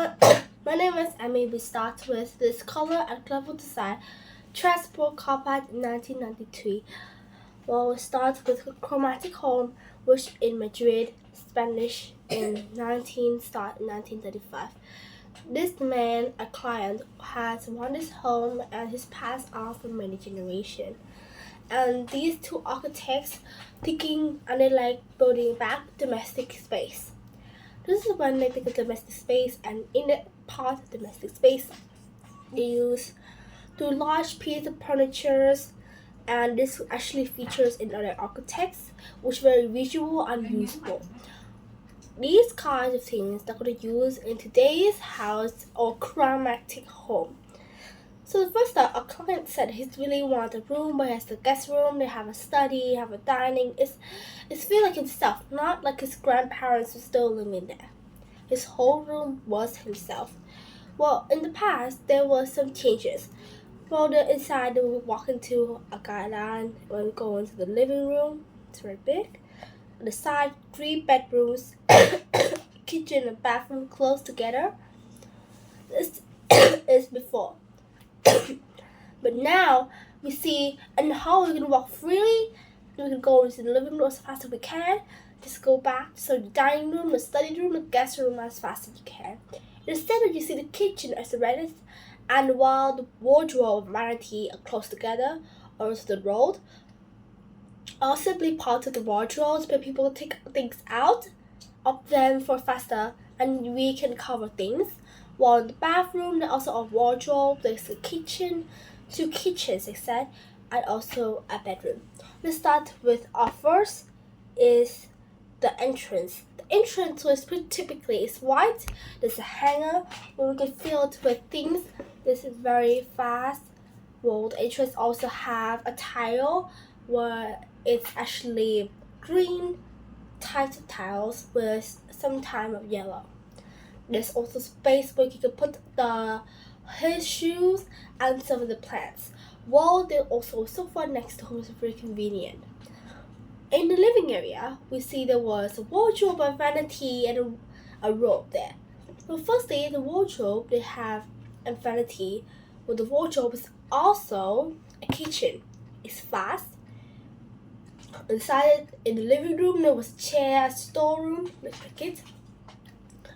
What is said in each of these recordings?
everyone, my name is Emmy. We start with this color and clever design transport carpet in 1993. Well, we start with Chromatic home, which in Madrid, Spanish in 1935. This man, a client, has won his home and his passed on for many generations. And these two architects thinking and they like building back domestic space. This is when they think of domestic space, and in that part of domestic space, they use two large pieces of furniture, and this actually features in other architects, which are very visual and useful. These kinds of things they're going to use in today's house or chromatic home. So the first step, a client said he really wants a room, but he has the guest room, they have a study, have a dining. It's feel like himself, not like his grandparents were still living there. His whole room was himself. Well, in the past, there were some changes. Well, the inside, we walk into a guideline when we go into the living room. It's very big. On the side, 3 bedrooms, kitchen and bathroom close together. This is before. But now we see and how we can walk freely. We can go into the living room as fast as we can. Just go back to the dining room, the study room, the guest room as fast as you can. Instead, you see the kitchen as the reddest, and while the wardrobe and vanity are close together onto the road, are simply part of the wardrobes where people take things out of them for faster, and we can cover things. While in the bathroom, there's also a wardrobe, there's a kitchen, 2 kitchens, they said, and also a bedroom. Let's start with our first is the entrance. The entrance was pretty typically is white. There's a hanger where we can fill it with things. This is very fast. Well, the entrance also have a tile where it's actually green types of tiles with some time of yellow. There's also space where you can put his shoes and some of the plants. While there's also a sofa next to him, is very convenient. In the living area, we see there was a wardrobe, a vanity, and a robe there. Well, firstly, the wardrobe, they have a vanity, but the wardrobe is also a kitchen. It's fast. Inside, in the living room, there was a chair, storeroom, let's pick it.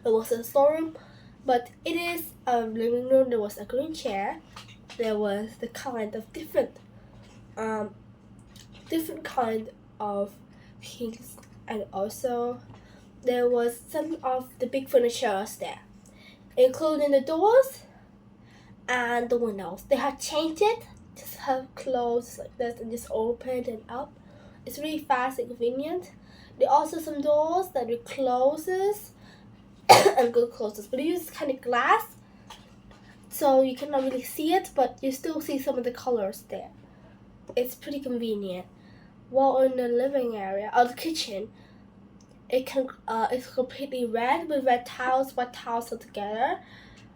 It was a storeroom, but it is a living room. There was a green chair. There was the kind of different kind of things, and also there was some of the big furniture there, including the doors and the windows. They have changed it, just have closed like this and just opened it up. It's really fast and convenient. There are also some doors that it closes and good closes, but it uses kind of glass, so you cannot really see it, but you still see some of the colors there. It's pretty convenient. While in the living area or the kitchen, it's completely red with red tiles, white tiles all together.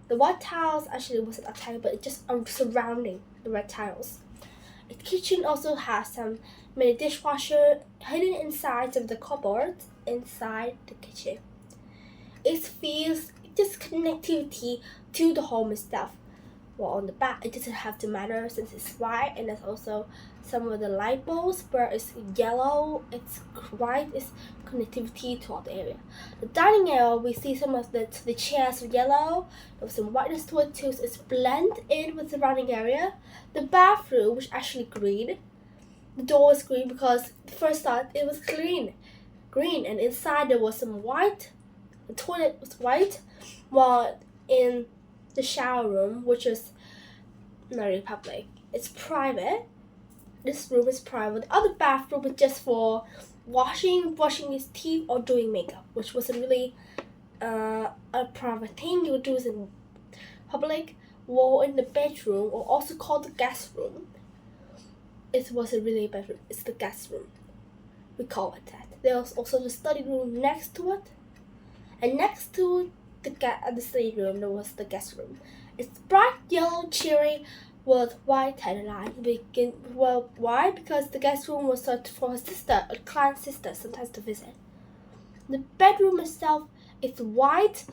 The white tiles actually wasn't a tile, but it just surrounding the red tiles. The kitchen also has some mini dishwasher hidden inside of the cupboards inside the kitchen. It feels just connectivity to the home itself. While on the back, it doesn't have to matter since it's white, and there's also some of the light bulbs where it's yellow, it's white, it's connectivity to all the area. The dining area, we see some of the chairs are yellow, there's some whiteness to it too, so it's blend in with the surrounding area. The bathroom, which is actually green, the door is green because the first thought it was green, and inside there was some white. The toilet was white, while in the shower room, which is not really public, it's private. This room is private. The other bathroom is just for brushing his teeth, or doing makeup, which wasn't really a private thing. You would do it in public. While in the bedroom, or also called the guest room, it wasn't really a bedroom. It's the guest room. We call it that. There was also the study room next to it. And next to the study room, there was the guest room. It's bright yellow, cheery, with white headline. Well, why? Because the guest room was served for her sister, a client's sister, sometimes to visit. The bedroom itself is white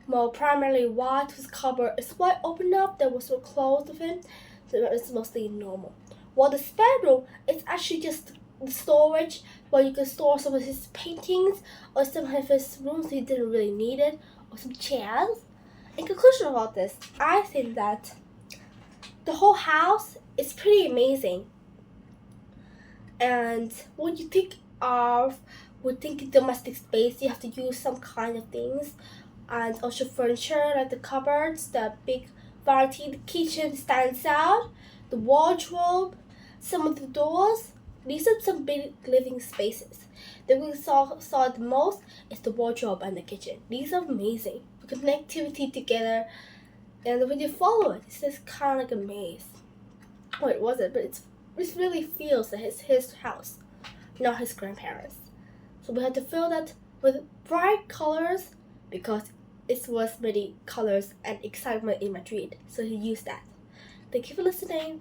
Well, primarily white. His cupboard is quite open up. There was no clothes with him, so it's mostly normal. While the spare room is actually just the storage where you can store some of his paintings or some of his rooms he didn't really need it, or some chairs. In conclusion about this, I think that the whole house is pretty amazing. And when you think of, would think domestic space, you have to use some kind of things, and also furniture like the cupboards, the big variety. The kitchen stands out, the wardrobe, some of the doors. These are some big living spaces. The we saw the most is the wardrobe and the kitchen. These are amazing. The connectivity together, and when you follow it, it's just kind of like a maze. Well, it wasn't, but it really feels that it's his house, not his grandparents. So we had to fill that with bright colors because it was many colors and excitement in Madrid. So he used that. Thank you for listening.